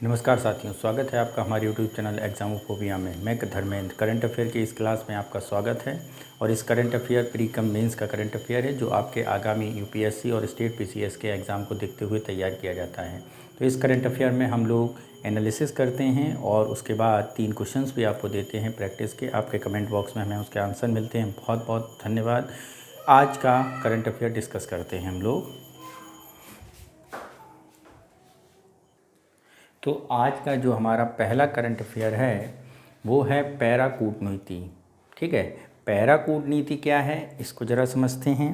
नमस्कार साथियों, स्वागत है आपका हमारे यूट्यूब चैनल एग्जामोफोबिया में। मैं धर्मेंद्र करंट अफेयर की इस क्लास में आपका स्वागत है। और इस current affair pre cum mains का करंट अफेयर है जो आपके आगामी यूपीएससी और स्टेट पीसीएस के एग्ज़ाम को देखते हुए तैयार किया जाता है। तो इस करंट अफेयर में हम लोग एनालिसिस करते हैं और उसके बाद 3 क्वेश्चंस भी आपको देते हैं प्रैक्टिस के। आपके कमेंट बॉक्स में हमें उसके आंसर मिलते हैं। बहुत बहुत धन्यवाद। आज का करंट अफेयर डिस्कस करते हैं हम लोग। तो आज का जो हमारा पहला करंट अफेयर है वो है पैरा कूटनीति। ठीक है, पैरा कूटनीति क्या है इसको ज़रा समझते हैं।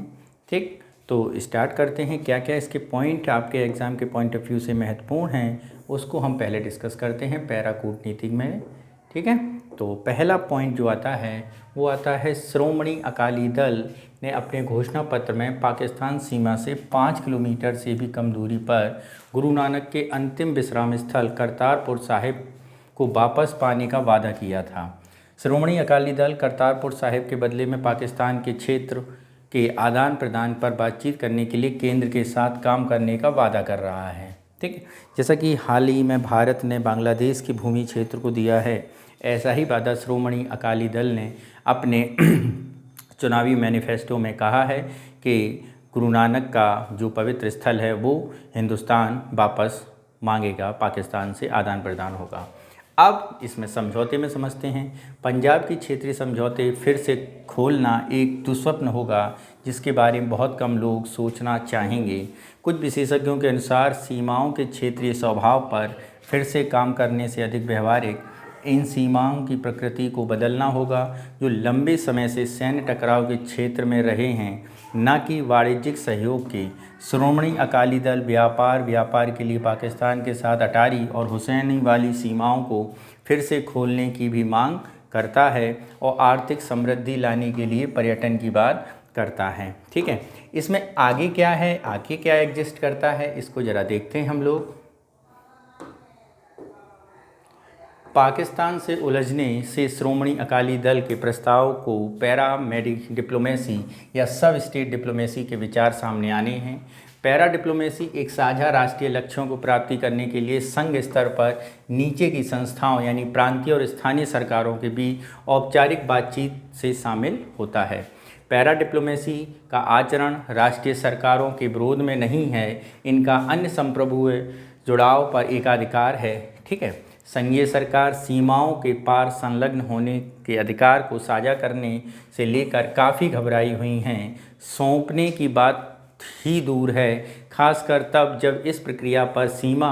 ठीक, तो स्टार्ट करते हैं। क्या क्या इसके पॉइंट आपके एग्ज़ाम के पॉइंट ऑफ व्यू से महत्वपूर्ण हैं उसको हम पहले डिस्कस करते हैं पैरा कूटनीति में। ठीक है, तो पहला पॉइंट जो आता है वो आता है श्रोमणी अकाली दल ने अपने घोषणा पत्र में पाकिस्तान सीमा से 5 किलोमीटर से भी कम दूरी पर गुरु नानक के अंतिम विश्राम स्थल करतारपुर साहिब को वापस पाने का वादा किया था। श्रोमणी अकाली दल करतारपुर साहिब के बदले में पाकिस्तान के क्षेत्र के आदान प्रदान पर बातचीत करने के लिए केंद्र के साथ काम करने का वादा कर रहा है। ठीक है, जैसा कि हाल ही में भारत ने बांग्लादेश के भूमि क्षेत्र को दिया है, ऐसा ही वादा श्रोमणी अकाली दल ने अपने चुनावी मैनिफेस्टो में कहा है कि गुरु नानक का जो पवित्र स्थल है वो हिंदुस्तान वापस मांगेगा, पाकिस्तान से आदान प्रदान होगा। अब इसमें समझौते में समझते हैं। पंजाब की क्षेत्रीय समझौते फिर से खोलना एक दुस्वप्न होगा जिसके बारे में बहुत कम लोग सोचना चाहेंगे। कुछ विशेषज्ञों के अनुसार सीमाओं के क्षेत्रीय स्वभाव पर फिर से काम करने से अधिक व्यवहारिक इन सीमाओं की प्रकृति को बदलना होगा जो लंबे समय से सैन्य टकराव के क्षेत्र में रहे हैं, न कि वाणिज्यिक सहयोग के। श्रोमणी अकाली दल व्यापार के लिए पाकिस्तान के साथ अटारी और हुसैनी वाली सीमाओं को फिर से खोलने की भी मांग करता है और आर्थिक समृद्धि लाने के लिए पर्यटन की बात करता है। ठीक है, इसमें आगे क्या है, आगे क्या एग्जिस्ट करता है इसको ज़रा देखते हैं हम लोग। पाकिस्तान से उलझने से श्रोमणी अकाली दल के प्रस्ताव को पैरामेडिक डिप्लोमेसी या सब स्टेट डिप्लोमेसी के विचार सामने आने हैं। पैरा डिप्लोमेसी एक साझा राष्ट्रीय लक्ष्यों को प्राप्ति करने के लिए संघ स्तर पर नीचे की संस्थाओं यानी प्रांतीय और स्थानीय सरकारों के बीच औपचारिक बातचीत से शामिल होता है। पैरा डिप्लोमेसी का आचरण राष्ट्रीय सरकारों के विरोध में नहीं है, इनका अन्य संप्रभुत्व जुड़ाव पर एकाधिकार है। ठीक है, संघीय सरकार सीमाओं के पार संलग्न होने के अधिकार को साझा करने से लेकर काफ़ी घबराई हुई हैं। सौंपने की बात ही दूर है, खासकर तब जब इस प्रक्रिया पर सीमा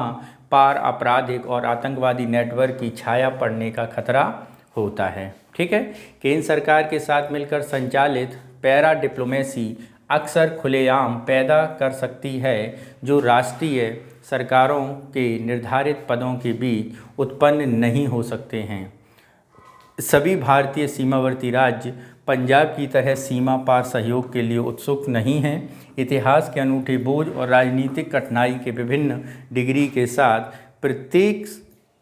पार आपराधिक और आतंकवादी नेटवर्क की छाया पड़ने का खतरा होता है। ठीक है, केंद्र सरकार के साथ मिलकर संचालित पैरा डिप्लोमेसी अक्सर खुलेआम पैदा कर सकती है जो राष्ट्रीय सरकारों के निर्धारित पदों के बीच उत्पन्न नहीं हो सकते हैं। सभी भारतीय सीमावर्ती राज्य पंजाब की तरह सीमा पार सहयोग के लिए उत्सुक नहीं हैं। इतिहास के अनूठे बोझ और राजनीतिक कठिनाई के विभिन्न डिग्री के साथ प्रत्येक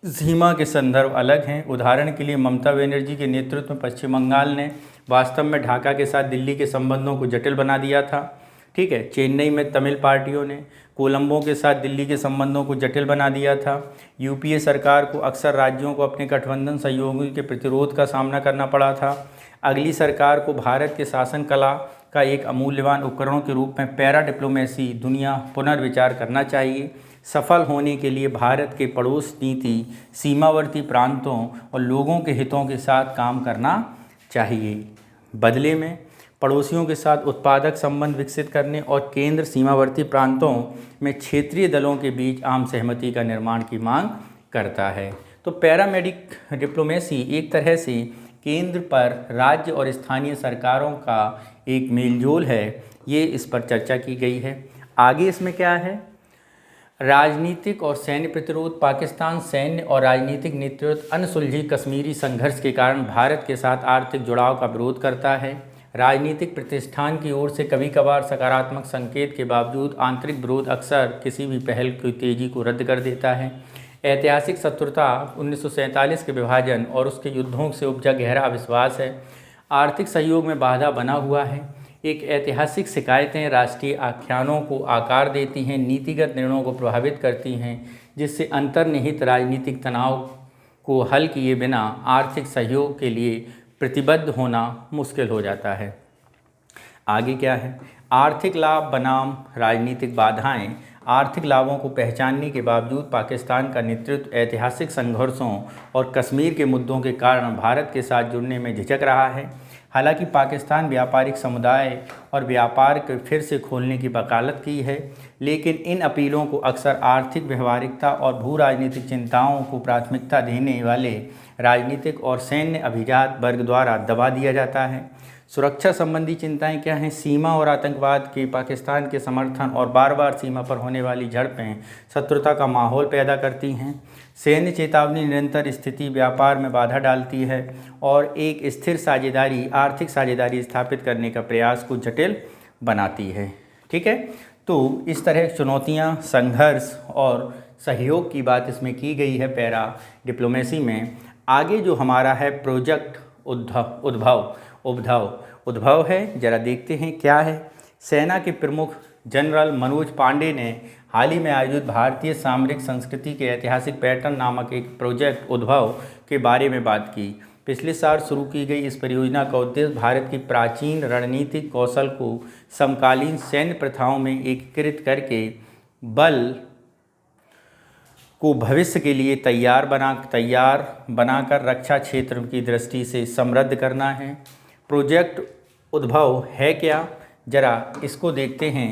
सीमा के संदर्भ अलग हैं। उदाहरण के लिए ममता बनर्जी के नेतृत्व में पश्चिम बंगाल ने वास्तव में ढाका के साथ दिल्ली के संबंधों को जटिल बना दिया था। ठीक है, चेन्नई में तमिल पार्टियों ने कोलंबो के साथ दिल्ली के संबंधों को जटिल बना दिया था। यूपीए सरकार को अक्सर राज्यों को अपने गठबंधन सहयोगियों के प्रतिरोध का सामना करना पड़ा था। अगली सरकार को भारत के शासन कला का एक अमूल्यवान उपकरणों के रूप में पैरा डिप्लोमेसी दुनिया पुनर्विचार करना चाहिए। सफल होने के लिए भारत के पड़ोस नीति सीमावर्ती प्रांतों और लोगों के हितों के साथ काम करना चाहिए। बदले में पड़ोसियों के साथ उत्पादक संबंध विकसित करने और केंद्र सीमावर्ती प्रांतों में क्षेत्रीय दलों के बीच आम सहमति का निर्माण की मांग करता है। तो पैरामेडिक डिप्लोमेसी एक तरह से केंद्र पर राज्य और स्थानीय सरकारों का एक मेलजोल है, ये इस पर चर्चा की गई है। आगे इसमें क्या है, राजनीतिक और सैन्य प्रतिरोध। पाकिस्तान सैन्य और राजनीतिक नेतृत्व अनसुलझी कश्मीरी संघर्ष के कारण भारत के साथ आर्थिक जुड़ाव का विरोध करता है। राजनीतिक प्रतिष्ठान की ओर से कभी कभार सकारात्मक संकेत के बावजूद आंतरिक विरोध अक्सर किसी भी पहल की तेजी को रद्द कर देता है। ऐतिहासिक शत्रुता 1947 के विभाजन और उसके युद्धों से उपजा गहरा अविश्वास है। आर्थिक सहयोग में बाधा बना हुआ है। एक ऐतिहासिक शिकायतें राष्ट्रीय आख्यानों को आकार देती हैं, नीतिगत निर्णयों को प्रभावित करती हैं, जिससे अंतर्निहित राजनीतिक तनाव को हल किए बिना आर्थिक सहयोग के लिए प्रतिबद्ध होना मुश्किल हो जाता है। आगे क्या है? आर्थिक लाभ बनाम राजनीतिक बाधाएं। आर्थिक लाभों को पहचानने के बावजूद पाकिस्तान का नेतृत्व ऐतिहासिक संघर्षों और कश्मीर के मुद्दों के कारण भारत के साथ जुड़ने में झिझक रहा है। हालांकि पाकिस्तान व्यापारिक समुदाय और व्यापार के फिर से खोलने की वकालत की है, लेकिन इन अपीलों को अक्सर आर्थिक व्यवहारिकता और भू राजनीतिक चिंताओं को प्राथमिकता देने वाले राजनीतिक और सैन्य अभिजात वर्ग द्वारा दबा दिया जाता है। सुरक्षा संबंधी चिंताएं क्या हैं? सीमा और आतंकवाद के पाकिस्तान के समर्थन और बार बार सीमा पर होने वाली झड़पें शत्रुता का माहौल पैदा करती हैं। सैन्य चेतावनी निरंतर स्थिति व्यापार में बाधा डालती है और एक स्थिर साझेदारी आर्थिक साझेदारी स्थापित करने का प्रयास को जटिल बनाती है। ठीक है, तो इस तरह चुनौतियां, संघर्ष और सहयोग की बात इसमें की गई है पैरा डिप्लोमेसी में। आगे जो हमारा है प्रोजेक्ट उद्भव है, जरा देखते हैं क्या है। सेना के प्रमुख जनरल मनोज पांडे ने हाल ही में आयोजित भारतीय सामरिक संस्कृति के ऐतिहासिक पैटर्न नामक एक प्रोजेक्ट उद्भव के बारे में बात की। पिछले साल शुरू की गई इस परियोजना का उद्देश्य भारत की प्राचीन रणनीतिक कौशल को समकालीन सैन्य प्रथाओं में एकीकृत करके बल को भविष्य के लिए तैयार बनाकर रक्षा क्षेत्र की दृष्टि से समृद्ध करना है। प्रोजेक्ट उद्भव है क्या, जरा इसको देखते हैं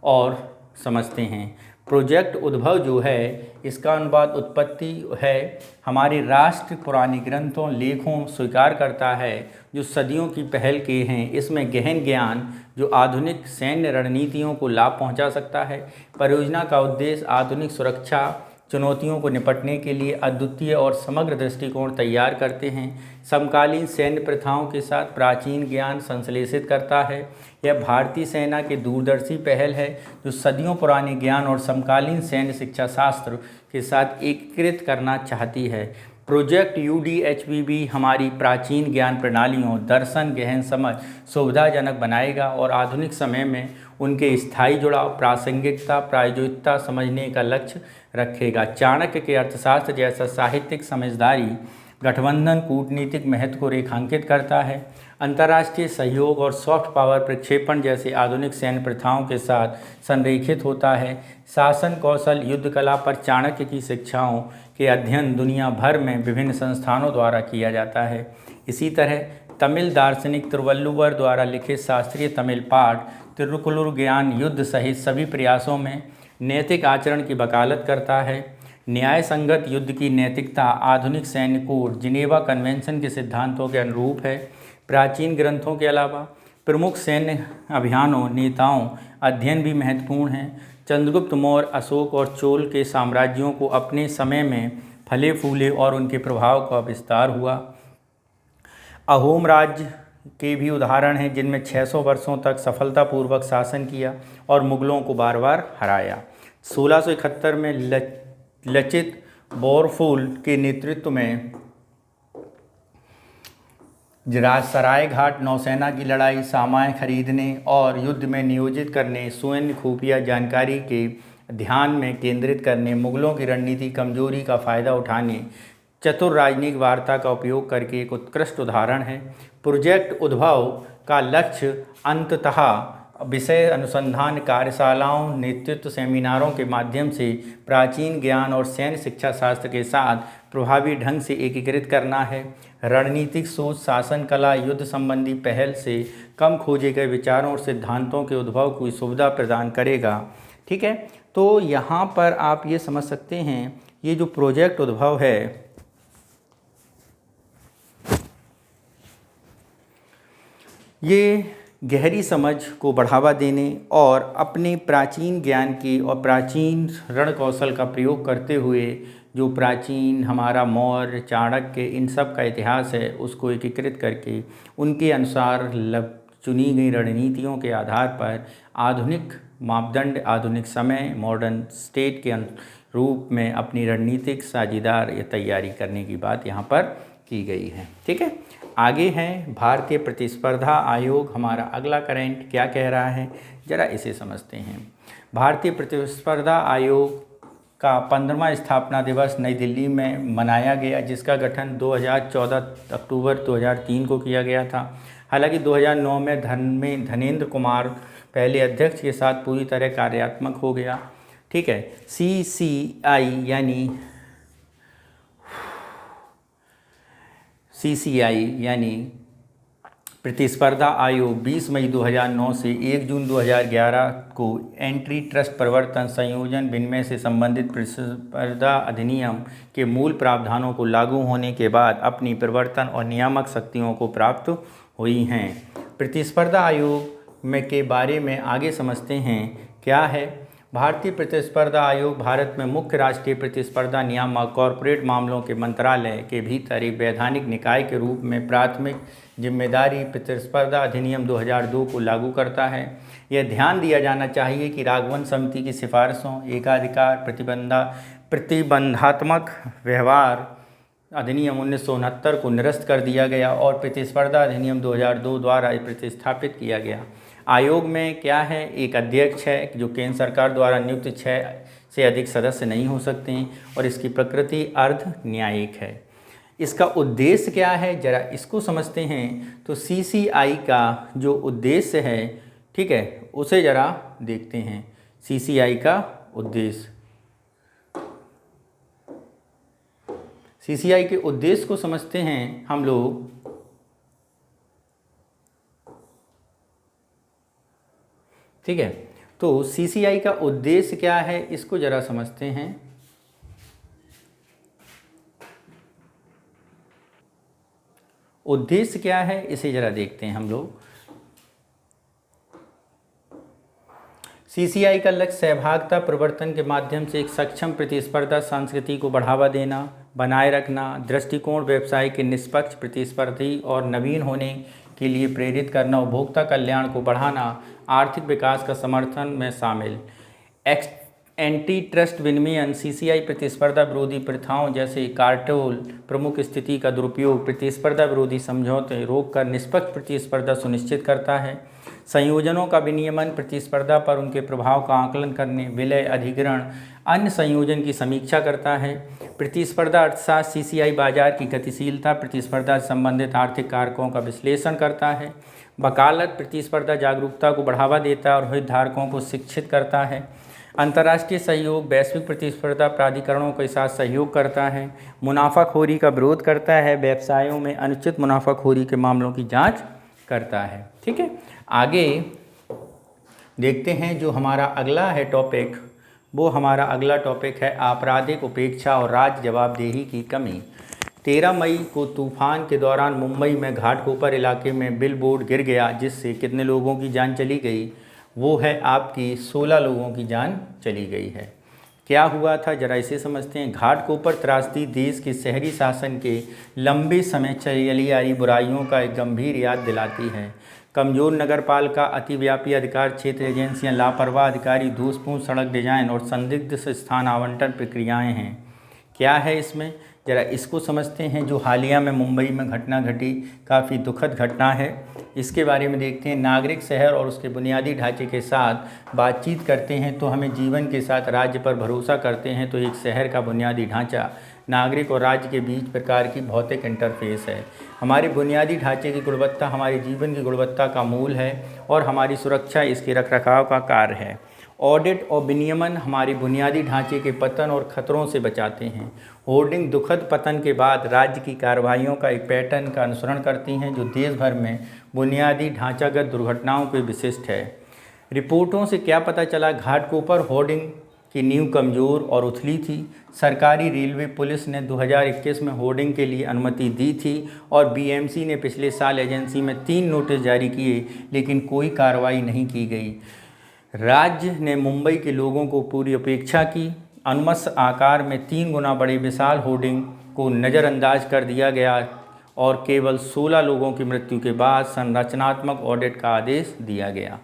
और समझते हैं। प्रोजेक्ट उद्भव जो है इसका अनुवाद उत्पत्ति है हमारे राष्ट्र पुराने ग्रंथों लेखों स्वीकार करता है जो सदियों की पहल के हैं। इसमें गहन ज्ञान जो आधुनिक सैन्य रणनीतियों को लाभ पहुंचा सकता है। परियोजना का उद्देश्य आधुनिक सुरक्षा चुनौतियों को निपटने के लिए अद्वितीय और समग्र दृष्टिकोण तैयार करते हैं। समकालीन सैन्य प्रथाओं के साथ प्राचीन ज्ञान संश्लेषित करता है। यह भारतीय सेना की दूरदर्शी पहल है जो सदियों पुराने ज्ञान और समकालीन सैन्य शिक्षा शास्त्र के साथ एकीकृत करना चाहती है। प्रोजेक्ट UDHPB हमारी प्राचीन ज्ञान प्रणालियों, दर्शन, गहन समझ सुविधाजनक बनाएगा और आधुनिक समय में उनके स्थायी जुड़ाव, प्रासंगिकता, प्रायोगिकता समझने का लक्ष्य रखेगा। चाणक्य के अर्थशास्त्र जैसा साहित्यिक समझदारी गठबंधन कूटनीतिक महत्व को रेखांकित करता है। अंतर्राष्ट्रीय सहयोग और सॉफ्ट पावर प्रक्षेपण जैसे आधुनिक सैन्य प्रथाओं के साथ संरेखित होता है। शासन कौशल, युद्ध कला पर चाणक्य की शिक्षाओं के अध्ययन दुनिया भर में विभिन्न संस्थानों द्वारा किया जाता है। इसी तरह तमिल दार्शनिक तिरुवल्लुवर द्वारा लिखित शास्त्रीय तमिल पाठ तिरुकुलुर ज्ञान युद्ध सहित सभी प्रयासों में नैतिक आचरण की वकालत करता है। न्याय संगत युद्ध की नैतिकता आधुनिक सैन्य कोड जिनेवा कन्वेंशन के सिद्धांतों के अनुरूप है। प्राचीन ग्रंथों के अलावा प्रमुख सैन्य अभियानों नेताओं अध्ययन भी महत्वपूर्ण हैं। चंद्रगुप्त मौर्य, अशोक और चोल के साम्राज्यों को अपने समय में फले फूले और उनके प्रभाव का विस्तार हुआ। अहोम राज्य के भी उदाहरण हैं जिनमें 600 वर्षों तक सफलतापूर्वक शासन किया और मुगलों को बार बार हराया। 1671 में लचित बोरफुल के नेतृत्व में सरायघाट नौसेना की लड़ाई, सामान खरीदने और युद्ध में नियोजित करने, सैन्य खुफिया जानकारी के ध्यान में केंद्रित करने, मुगलों की रणनीति कमजोरी का फायदा उठाने, चतुर राजनीतिक वार्ता का उपयोग करके एक उत्कृष्ट उदाहरण है। प्रोजेक्ट उद्भव का लक्ष्य अंततः विषय अनुसंधान कार्यशालाओं, नेतृत्व सेमिनारों के माध्यम से प्राचीन ज्ञान और सैन्य शिक्षा शास्त्र के साथ प्रभावी ढंग से एकीकृत करना है। रणनीतिक सोच, शासन कला, युद्ध संबंधी पहल से कम खोजे गए विचारों और सिद्धांतों के उद्भव को सुविधा प्रदान करेगा। ठीक है, तो यहाँ पर आप ये समझ सकते हैं ये जो प्रोजेक्ट उद्भव है ये गहरी समझ को बढ़ावा देने और अपने प्राचीन ज्ञान की और प्राचीन रण कौशल का प्रयोग करते हुए जो प्राचीन हमारा मौर्य, चाणक्य इन सब का इतिहास है उसको एकीकृत करके उनके अनुसार चुनी गई रणनीतियों के आधार पर आधुनिक मापदंड, आधुनिक समय, मॉडर्न स्टेट के रूप में अपनी रणनीतिक साझेदार या तैयारी करने की बात यहाँ पर की गई है। ठीक है, आगे हैं भारतीय प्रतिस्पर्धा आयोग, हमारा अगला करंट क्या कह रहा है, ज़रा इसे समझते हैं। भारतीय प्रतिस्पर्धा आयोग का 15वां स्थापना दिवस नई दिल्ली में मनाया गया, जिसका गठन 2014 अक्टूबर 2003 को किया गया था। हालांकि 2009 में धनेंद्र कुमार पहले अध्यक्ष के साथ पूरी तरह कार्यात्मक हो गया। ठीक है, CCI यानी प्रतिस्पर्धा आयोग 20 मई 2009 से 1 जून 2011 को एंट्री ट्रस्ट प्रवर्तन संयोजन विनिमय से संबंधित प्रतिस्पर्धा अधिनियम के मूल प्रावधानों को लागू होने के बाद अपनी प्रवर्तन और नियामक शक्तियों को प्राप्त हुई हैं। प्रतिस्पर्धा आयोग में के बारे में आगे समझते हैं क्या है। भारतीय प्रतिस्पर्धा आयोग भारत में मुख्य राष्ट्रीय प्रतिस्पर्धा नियामक कॉरपोरेट मामलों के मंत्रालय के भीतर एक वैधानिक निकाय के रूप में प्राथमिक जिम्मेदारी प्रतिस्पर्धा अधिनियम 2002 को लागू करता है। यह ध्यान दिया जाना चाहिए कि राघवन समिति की सिफारिशों, एकाधिकार प्रतिबंधात्मक व्यवहार अधिनियम 1969 को निरस्त कर दिया गया और प्रतिस्पर्धा अधिनियम 2002 द्वारा प्रतिस्थापित किया गया। आयोग में क्या है, एक अध्यक्ष है जो केंद्र सरकार द्वारा नियुक्त 6 से अधिक सदस्य नहीं हो सकते हैं और इसकी प्रकृति अर्ध न्यायिक है। इसका उद्देश्य क्या है, जरा इसको समझते हैं। तो CCI का जो उद्देश्य है, ठीक है, उसे जरा देखते हैं। CCI का उद्देश्य, CCI के उद्देश्य को समझते हैं हम लोग। ठीक है, तो CCI का उद्देश्य क्या है, इसको जरा समझते हैं। उद्देश्य क्या है, इसे जरा देखते हैं हम लोग। CCI का लक्ष्य सहभागिता प्रवर्तन के माध्यम से एक सक्षम प्रतिस्पर्धा संस्कृति को बढ़ावा देना, बनाए रखना, दृष्टिकोण व्यवसाय के निष्पक्ष, प्रतिस्पर्धी और नवीन होने के लिए प्रेरित करना, उपभोक्ता कल्याण को बढ़ाना, आर्थिक विकास का समर्थन में शामिल। एंटी ट्रस्ट विनियमन CCI प्रतिस्पर्धा विरोधी प्रथाओं जैसे कार्टेल प्रमुख स्थिति का दुरुपयोग, प्रतिस्पर्धा विरोधी समझौते रोककर निष्पक्ष प्रतिस्पर्धा सुनिश्चित करता है। संयोजनों का विनियमन, प्रतिस्पर्धा पर उनके प्रभाव का आकलन करने, विलय, अधिग्रहण, अन्य संयोजन की समीक्षा करता है। प्रतिस्पर्धा अर्थशास्त्र CCI बाजार की गतिशीलता, प्रतिस्पर्धा से संबंधित आर्थिक कारकों का विश्लेषण करता है। वकालत, प्रतिस्पर्धा जागरूकता को बढ़ावा देता है और हितधारकों को शिक्षित करता है। अंतर्राष्ट्रीय सहयोग, वैश्विक प्रतिस्पर्धा प्राधिकरणों के साथ सहयोग करता है। मुनाफाखोरी का विरोध करता है, व्यवसायों में अनुचित मुनाफाखोरी के मामलों की जांच करता है। ठीक है, आगे देखते हैं जो हमारा अगला है टॉपिक, वो हमारा अगला टॉपिक है आपराधिक उपेक्षा और राज्य जवाबदेही की कमी। 13 मई को तूफान के दौरान मुंबई में घाटकोपर इलाके में बिल बोर्ड गिर गया, जिससे कितने लोगों की जान चली गई, वो है आपकी 16 लोगों की जान चली गई है। क्या हुआ था, जरा इसे समझते हैं। घाटकोपर त्रासदी देश के शहरी शासन के लंबे समय चली आ रही बुराइयों का एक गंभीर याद दिलाती है। कमजोर नगरपालिका, अतिव्यापी अधिकार क्षेत्र एजेंसियां, लापरवाह अधिकारी, दोषपूर्ण सड़क डिजाइन और संदिग्ध स्थान आवंटन प्रक्रियाएं हैं। क्या है इसमें, जरा इसको समझते हैं। जो हालिया में मुंबई में घटना घटी, काफ़ी दुखद घटना है, इसके बारे में देखते हैं। नागरिक शहर और उसके बुनियादी ढांचे के साथ बातचीत करते हैं तो हमें जीवन के साथ राज्य पर भरोसा करते हैं तो एक शहर का बुनियादी ढांचा नागरिक और राज्य के बीच प्रकार की भौतिक इंटरफेस है। हमारे बुनियादी ढांचे की गुणवत्ता हमारे जीवन की गुणवत्ता का मूल है और हमारी सुरक्षा इसके रखरखाव का कार्य है। ऑडिट और विनियमन हमारे बुनियादी ढांचे के पतन और खतरों से बचाते हैं। होर्डिंग दुखद पतन के बाद राज्य की कार्रवाइयों का एक पैटर्न का अनुसरण करती हैं जो देश भर में बुनियादी ढांचागत दुर्घटनाओं के विशिष्ट है। रिपोर्टों से क्या पता चला, घाटकोपर होर्डिंग की नींव कमज़ोर और उथली थी। सरकारी रेलवे पुलिस ने 2021 में होर्डिंग के लिए अनुमति दी थी और BMC ने पिछले साल एजेंसी में 3 नोटिस जारी किए, लेकिन कोई कार्रवाई नहीं की गई। राज्य ने मुंबई के लोगों को पूरी उपेक्षा की। अनुमत आकार में 3 गुना बड़े विशाल होर्डिंग को नज़रअंदाज कर दिया गया और केवल 16 लोगों की मृत्यु के बाद संरचनात्मक ऑडिट का आदेश दिया गया।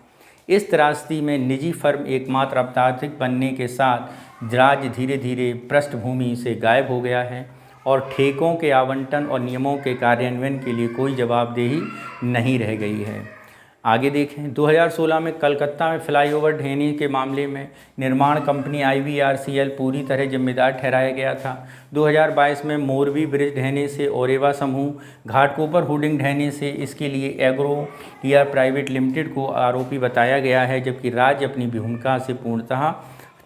इस त्रासदी में निजी फर्म एकमात्र आपराधिक बनने के साथ राज्य धीरे धीरे पृष्ठभूमि से गायब हो गया है। और ठेकों के आवंटन और नियमों के कार्यान्वयन के लिए कोई जवाबदेही नहीं रह गई है। आगे देखें, 2016 में कलकत्ता में फ्लाईओवर ढहने के मामले में निर्माण कंपनी IVRCL पूरी तरह जिम्मेदार ठहराया गया था। 2022 में मोरबी ब्रिज ढहने से ओरेवा समूह, घाटकोपर होर्डिंग ढहने से इसके लिए एग्रो टीआर प्राइवेट लिमिटेड को आरोपी बताया गया है, जबकि राज्य अपनी भूमिका से पूर्णतः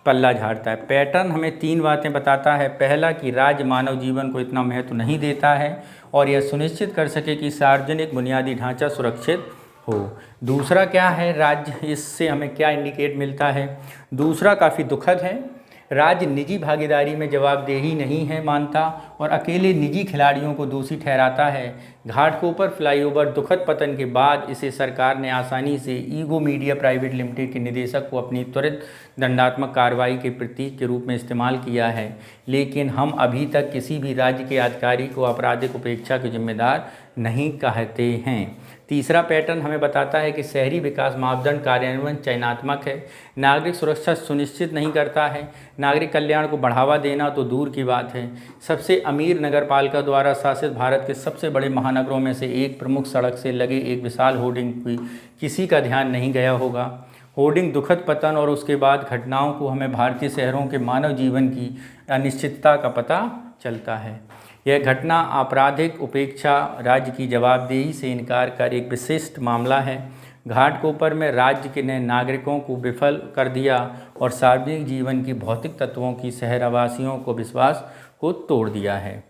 पल्ला झाड़ता है। पैटर्न हमें 3 बातें बताता है। पहला कि राज्य मानव जीवन को इतना महत्व नहीं देता है और यह सुनिश्चित कर सके कि सार्वजनिक बुनियादी ढांचा सुरक्षित हो। दूसरा क्या है, राज्य, इससे हमें क्या इंडिकेट मिलता है। दूसरा काफ़ी दुखद है, राज्य निजी भागीदारी में जवाबदेही नहीं है मानता और अकेले निजी खिलाड़ियों को दोषी ठहराता है। घाटकोपर फ्लाईओवर दुखद पतन के बाद इसे सरकार ने आसानी से ईगो मीडिया प्राइवेट लिमिटेड के निदेशक को अपनी त्वरित दंडात्मक कार्रवाई के प्रतीक के रूप में इस्तेमाल किया है, लेकिन हम अभी तक किसी भी राज्य के अधिकारी को आपराधिक उपेक्षा के जिम्मेदार नहीं कहते हैं। तीसरा पैटर्न हमें बताता है कि शहरी विकास मापदंड कार्यान्वयन चयनात्मक है, नागरिक सुरक्षा सुनिश्चित नहीं करता है। नागरिक कल्याण को बढ़ावा देना तो दूर की बात है, सबसे अमीर नगरपालिका द्वारा शासित भारत के सबसे बड़े महानगरों में से एक प्रमुख सड़क से लगे एक विशाल होर्डिंग की किसी का ध्यान नहीं गया होगा। होर्डिंग दुखद पतन और उसके बाद घटनाओं को हमें भारतीय शहरों के मानव जीवन की अनिश्चितता का पता चलता है। यह घटना आपराधिक उपेक्षा, राज्य की जवाबदेही से इनकार कर एक विशिष्ट मामला है। घाटकोपर में राज्य के ने नागरिकों को विफल कर दिया और सार्वजनिक जीवन की भौतिक तत्वों की शहरवासियों को विश्वास को तोड़ दिया है।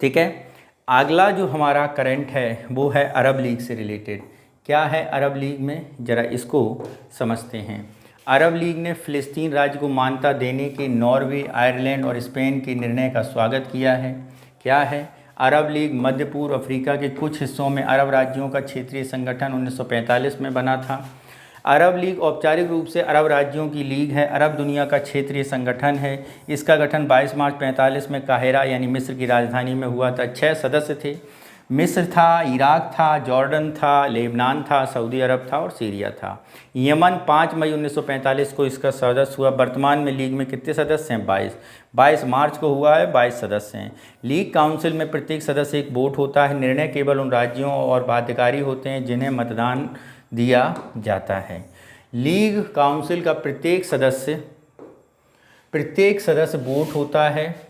ठीक है, अगला जो हमारा करंट है वो है अरब लीग से रिलेटेड। क्या है अरब लीग में, ज़रा इसको समझते हैं। अरब लीग ने फ़िलिस्तीन राज्य को मान्यता देने के नॉर्वे, आयरलैंड और स्पेन के निर्णय का स्वागत किया है। क्या है अरब लीग? मध्य पूर्व अफ्रीका के कुछ हिस्सों में अरब राज्यों का क्षेत्रीय संगठन 1945 में बना था। अरब लीग औपचारिक रूप से अरब राज्यों की लीग है, अरब दुनिया का क्षेत्रीय संगठन है। इसका गठन 22 मार्च 45 में काहिरा यानी मिस्र की राजधानी में हुआ था। 6 सदस्य थे। मिस्र था, इराक था, जॉर्डन था, लेबनान था, सऊदी अरब था और सीरिया था। यमन 5 मई 1945 को इसका सदस्य हुआ। वर्तमान में लीग में कितने सदस्य हैं? 22 मार्च को हुआ है, 22 सदस्य हैं। लीग काउंसिल में प्रत्येक सदस्य एक वोट होता है। निर्णय केवल उन राज्यों और बाध्यकारी होते हैं जिन्हें मतदान दिया जाता है। लीग काउंसिल का प्रत्येक सदस्य वोट होता है।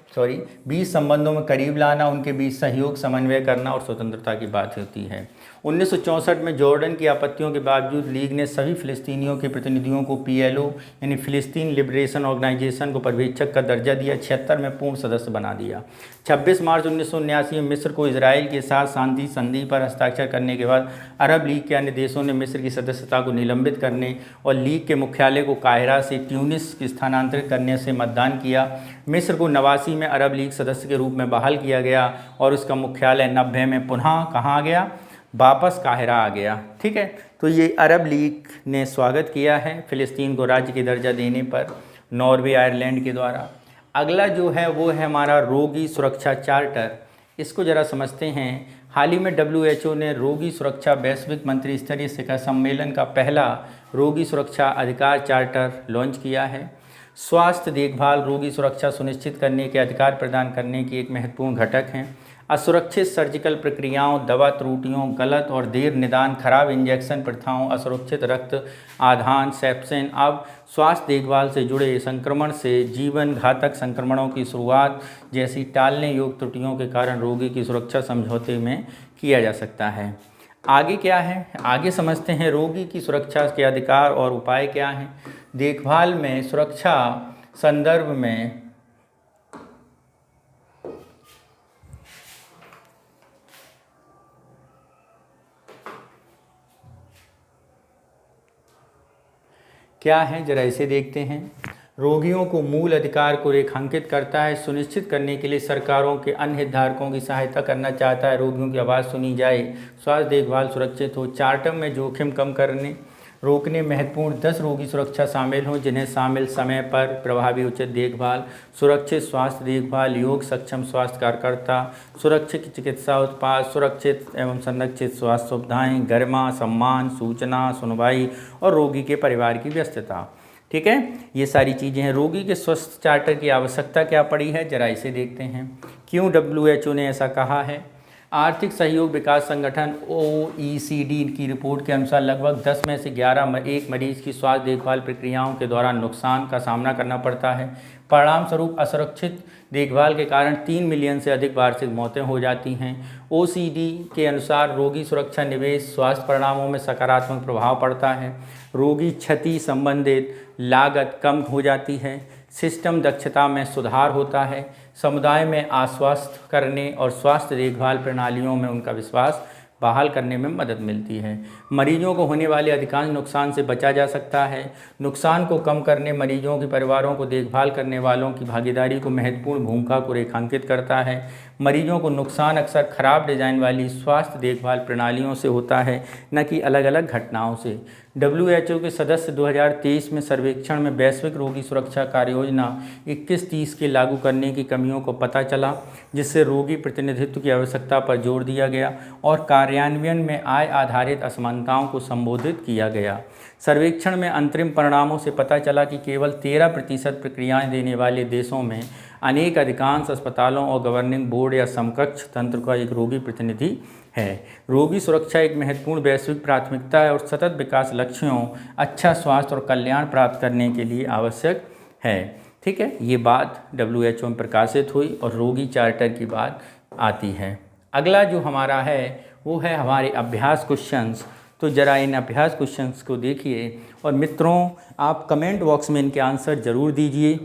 20 संबंधों में करीब लाना, उनके बीच सहयोग, समन्वय करना और स्वतंत्रता की बात होती है। 1964 में जॉर्डन की आपत्तियों के बावजूद लीग ने सभी फ़िलिस्तीनियों के प्रतिनिधियों को PLO यानी फ़िलिस्तीन लिबरेशन ऑर्गेनाइजेशन को पर्यवेक्षक का दर्जा दिया। 76 में पूर्ण सदस्य बना दिया। 26 मार्च 1979 में मिस्र को इजराइल के साथ शांति संधि पर हस्ताक्षर करने के बाद अरब लीग के अन्य देशों ने मिस्र की सदस्यता को निलंबित करने और लीग के मुख्यालय को काहिरा से ट्यूनिस स्थानांतरित करने से मतदान किया। मिस्र को 89 में अरब लीग सदस्य के रूप में बहाल किया गया और उसका मुख्यालय 90 में पुनः कहाँ आ गया? वापस काहिरा आ गया। ठीक है, तो ये अरब लीग ने स्वागत किया है फ़िलिस्तीन को राज्य की दर्जा देने पर नॉर्वे, आयरलैंड के द्वारा। अगला जो है वो है हमारा रोगी सुरक्षा चार्टर। इसको ज़रा समझते हैं। हाल ही में WHO ने रोगी सुरक्षा वैश्विक मंत्री स्तरीय शिखर सम्मेलन का पहला रोगी सुरक्षा अधिकार चार्टर लॉन्च किया है। स्वास्थ्य देखभाल रोगी सुरक्षा सुनिश्चित करने के अधिकार प्रदान करने की एक महत्वपूर्ण घटक हैं। असुरक्षित सर्जिकल प्रक्रियाओं, दवा त्रुटियों, गलत और देर निदान, खराब इंजेक्शन प्रथाओं, असुरक्षित रक्त आधान, सेप्सिन। अब स्वास्थ्य देखभाल से जुड़े संक्रमण से जीवन घातक संक्रमणों की शुरुआत जैसी टालने योग्य त्रुटियों के कारण रोगी की सुरक्षा समझौते में किया जा सकता है। आगे क्या है? आगे समझते हैं रोगी की सुरक्षा के अधिकार और उपाय क्या हैं। देखभाल में सुरक्षा संदर्भ में क्या है, जरा इसे देखते हैं। रोगियों को मूल अधिकार को रेखांकित करता है, सुनिश्चित करने के लिए सरकारों के अन्य हितधारकों की सहायता करना चाहता है। रोगियों की आवाज़ सुनी जाए, स्वास्थ्य देखभाल सुरक्षित हो। चार्टर में जोखिम कम करने रोकने महत्वपूर्ण 10 रोगी सुरक्षा शामिल हों, जिन्हें शामिल समय पर प्रभावी उचित देखभाल, सुरक्षित स्वास्थ्य देखभाल, योग सक्षम स्वास्थ्य कार्यकर्ता, सुरक्षित चिकित्सा उत्पाद, सुरक्षित एवं संरक्षित स्वास्थ्य सुविधाएँ, गरिमा, सम्मान, सूचना, सुनवाई और रोगी के परिवार की व्यस्तता। ठीक है, ये सारी चीज़ें हैं। रोगी के स्वास्थ्य चार्टर की आवश्यकता क्या पड़ी है, जरा इसे देखते हैं। क्यों WHO ने ऐसा कहा है? आर्थिक सहयोग विकास संगठन OECD की रिपोर्ट के अनुसार लगभग 10 में से 11 एक मरीज की स्वास्थ्य देखभाल प्रक्रियाओं के दौरान नुकसान का सामना करना पड़ता है। परिणाम स्वरूप असुरक्षित देखभाल के कारण 3 मिलियन से अधिक वार्षिक मौतें हो जाती हैं। OECD के अनुसार रोगी सुरक्षा निवेश स्वास्थ्य परिणामों में सकारात्मक प्रभाव पड़ता है। रोगी क्षति संबंधित लागत कम हो जाती है। सिस्टम दक्षता में सुधार होता है। समुदाय में आश्वस्त करने और स्वास्थ्य देखभाल प्रणालियों में उनका विश्वास बहाल करने में मदद मिलती है। मरीजों को होने वाले अधिकांश नुकसान से बचा जा सकता है। नुकसान को कम करने मरीजों के परिवारों को देखभाल करने वालों की भागीदारी को महत्वपूर्ण भूमिका को रेखांकित करता है। मरीजों को नुकसान अक्सर खराब डिजाइन वाली स्वास्थ्य देखभाल प्रणालियों से होता है, न कि अलग अलग घटनाओं से। WHO के सदस्य 2023 में सर्वेक्षण में वैश्विक रोगी सुरक्षा कार्य योजना 21-30 के लागू करने की कमियों को पता चला, जिससे रोगी प्रतिनिधित्व की आवश्यकता पर जोर दिया गया और कार्यान्वयन में आय आधारित असमानताओं को संबोधित किया गया। सर्वेक्षण में अंतरिम परिणामों से पता चला कि केवल 13% प्रक्रियाएं देने वाले देशों में अनेक अधिकांश अस्पतालों और गवर्निंग बोर्ड या समकक्ष तंत्र का एक रोगी प्रतिनिधि है। रोगी सुरक्षा एक महत्वपूर्ण वैश्विक प्राथमिकता है और सतत विकास लक्ष्यों, अच्छा स्वास्थ्य और कल्याण प्राप्त करने के लिए आवश्यक है। ठीक है, ये बात WHO में प्रकाशित हुई और रोगी चार्टर की बात आती है। अगला जो हमारा है वो है हमारे अभ्यास क्वेश्चंस। तो ज़रा इन अभ्यास क्वेश्चंस को देखिए और मित्रों आप कमेंट बॉक्स में इनके आंसर ज़रूर दीजिए।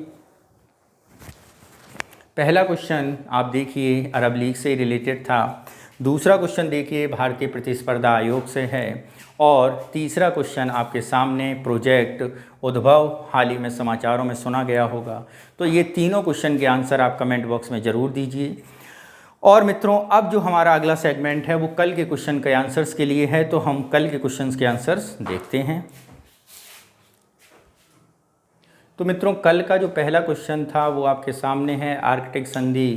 पहला क्वेश्चन आप देखिए अरब लीग से रिलेटेड था। दूसरा क्वेश्चन देखिए भारतीय प्रतिस्पर्धा आयोग से है और तीसरा क्वेश्चन आपके सामने प्रोजेक्ट उद्भव हाल ही में समाचारों में सुना गया होगा। तो ये तीनों क्वेश्चन के आंसर आप कमेंट बॉक्स में ज़रूर दीजिए। और मित्रों अब जो हमारा अगला सेगमेंट है वो कल के क्वेश्चन के आंसर्स के लिए है, तो हम कल के क्वेश्चंस के आंसर्स देखते हैं। तो मित्रों कल का जो पहला क्वेश्चन था वो आपके सामने है, आर्कटिक संधि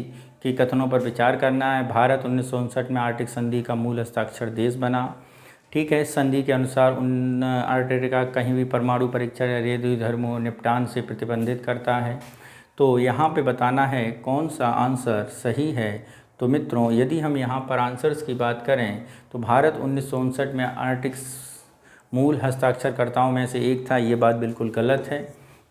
की कथनों पर विचार करना है। भारत 1959 में आर्कटिक संधि का मूल हस्ताक्षर देश बना। ठीक है, संधि के अनुसार अंटार्कटिका कहीं भी परमाणु परीक्षण या रेडियो धर्मों निपटान से प्रतिबंधित करता है। तो यहाँ पे बताना है कौन सा आंसर सही है। तो मित्रों यदि हम यहाँ पर आंसर्स की बात करें तो भारत 1959 में आर्कटिक मूल हस्ताक्षरकर्ताओं में से एक था, ये बात बिल्कुल गलत है।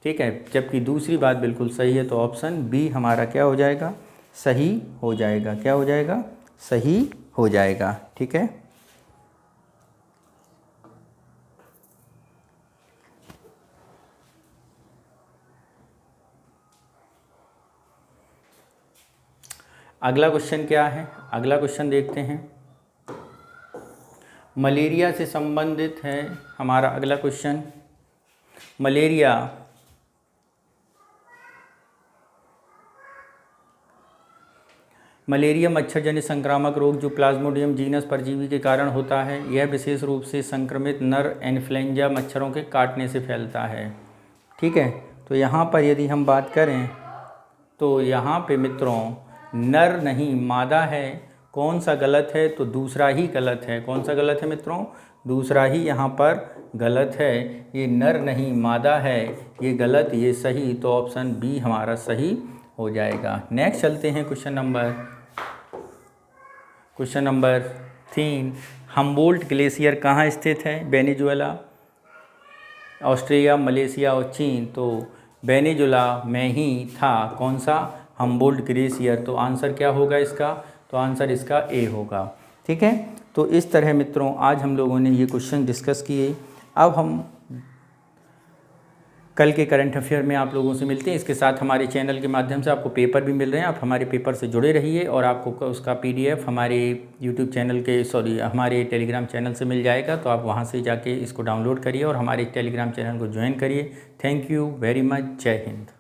ठीक है, जबकि दूसरी बात बिल्कुल सही है। तो ऑप्शन बी हमारा क्या हो जाएगा, सही हो जाएगा। क्या हो जाएगा, सही हो जाएगा। ठीक है, अगला क्वेश्चन क्या है, अगला क्वेश्चन देखते हैं। मलेरिया से संबंधित है हमारा अगला क्वेश्चन। मलेरिया मच्छरजन्य संक्रामक रोग जो प्लाज्मोडियम जीनस परजीवी के कारण होता है। यह विशेष रूप से संक्रमित नर इन्फ्लुएंजा मच्छरों के काटने से फैलता है। ठीक है, तो यहाँ पर यदि हम बात करें तो यहाँ पे मित्रों नर नहीं मादा है। कौन सा गलत है, तो दूसरा ही गलत है। कौन सा गलत है मित्रों, दूसरा ही यहाँ पर गलत है। ये नर नहीं मादा है, ये गलत, ये सही। तो ऑप्शन बी हमारा सही हो जाएगा। नेक्स्ट चलते हैं क्वेश्चन नंबर 3। हम्बोल्ट ग्लेशियर कहाँ स्थित है, वेनेजुएला, ऑस्ट्रेलिया, मलेशिया और चीन। तो वेनेजुएला में ही था कौन सा, हम्बोल्ट ग्लेशियर। तो आंसर क्या होगा इसका, तो आंसर इसका ए होगा। ठीक है, तो इस तरह मित्रों आज हम लोगों ने ये क्वेश्चन डिस्कस किए। अब हम कल के करंट अफेयर में आप लोगों से मिलते हैं। इसके साथ हमारे चैनल के माध्यम से आपको पेपर भी मिल रहे हैं। आप हमारे पेपर से जुड़े रहिए और आपको उसका PDF हमारे यूट्यूब चैनल के हमारे टेलीग्राम चैनल से मिल जाएगा। तो आप वहां से जाके इसको डाउनलोड करिए और हमारे टेलीग्राम चैनल को ज्वाइन करिए। Thank you very much. जय हिंद।